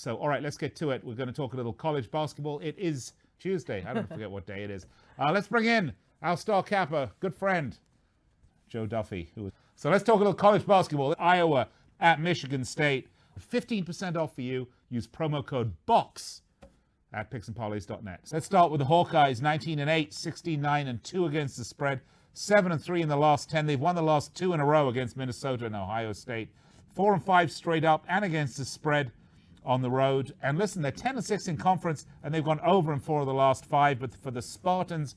So, all right, let's get to it. We're going to talk a little college basketball. It is Tuesday. I don't forget what day it is. Let's bring in our star capper, good friend, Joe Duffy. So let's talk a little college basketball. Iowa at Michigan State. 15% off for you. Use promo code BOX at picksandparlays.net. Let's start with the Hawkeyes, 19-8, 16-9-2 against the spread, 7-3 in the last 10. They've won the last 2 in a row against Minnesota and Ohio State. 4-5 straight up and against the spread on the road. And listen, they're 10-6 in conference, and they've gone over in 4 of the last 5. But for the Spartans,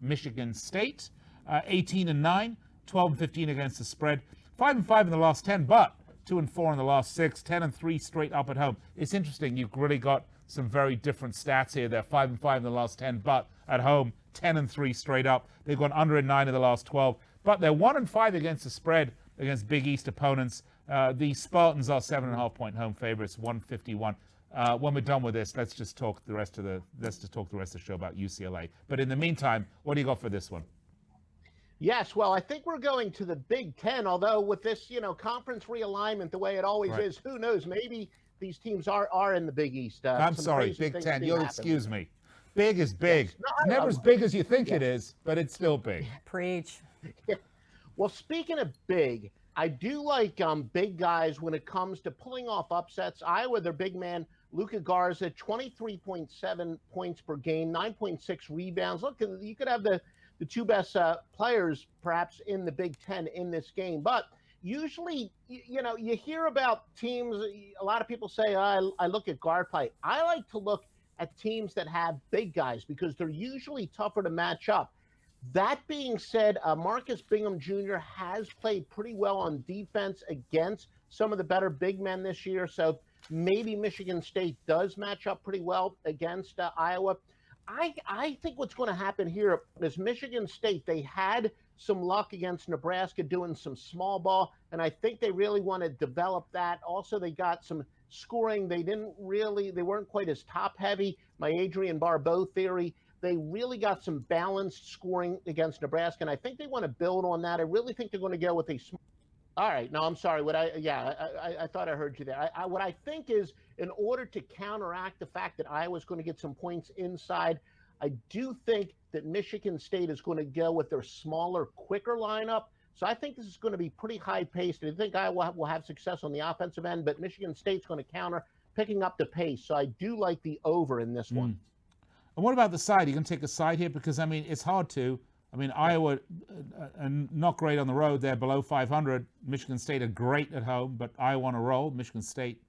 Michigan State, 18-9, 12-15 against the spread, 5-5 in the last 10, but 2-4 in the last 6, 10-3 straight up at home. It's interesting. You've really got some very different stats here. They're 5-5 in the last 10, but at home, 10-3 straight up. They've gone under in 9 of the last 12, but they're 1-5 against the spread against Big East opponents. The Spartans are 7.5-point home favorites, 151. When we're done with this, let's just talk the rest of the show about UCLA. But in the meantime, what do you got for this one? Yes, well, I think we're going to the Big Ten, although with this, conference realignment, the way it always is, who knows, maybe these teams are in the Big East. I'm sorry, Big Ten, you'll excuse me. Big is big. Yes. No, never as big as you think it is, but it's still big. Preach. Yeah. Well, speaking of big, I do like big guys when it comes to pulling off upsets. Iowa, their big man, Luka Garza, 23.7 points per game, 9.6 rebounds. Look, you could have the two best players perhaps in the Big Ten in this game. But usually, you hear about teams, a lot of people say, I look at guard play. I like to look at teams that have big guys because they're usually tougher to match up. That being said, Marcus Bingham Jr. has played pretty well on defense against some of the better big men this year. So maybe Michigan State does match up pretty well against Iowa. I think what's going to happen here is Michigan State, they had some luck against Nebraska doing some small ball, and I think they really want to develop that. Also, they got some scoring. They weren't quite as top-heavy, my Adrian Barbeau theory. They really got some balanced scoring against Nebraska, and I think they want to build on that. I really think they're going to go with a small. All right. No, I'm sorry. I thought I heard you there. What I think is, in order to counteract the fact that Iowa's going to get some points inside, I do think that Michigan State is going to go with their smaller, quicker lineup. So I think this is going to be pretty high-paced. I think Iowa will have success on the offensive end, but Michigan State's going to counter, picking up the pace. So I do like the over in this one. And what about the side? Are you going to take a side here? Because, it's hard to. Iowa not great on the road. They're below 500. Michigan State are great at home, but Iowa on a roll. Michigan State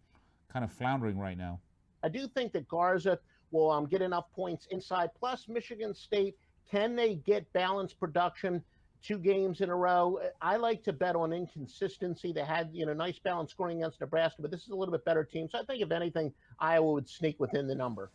kind of floundering right now. I do think that Garza will get enough points inside. Plus, Michigan State, can they get balanced production 2 games in a row? I like to bet on inconsistency. They had, nice balance scoring against Nebraska, but this is a little bit better team. So I think, if anything, Iowa would sneak within the number.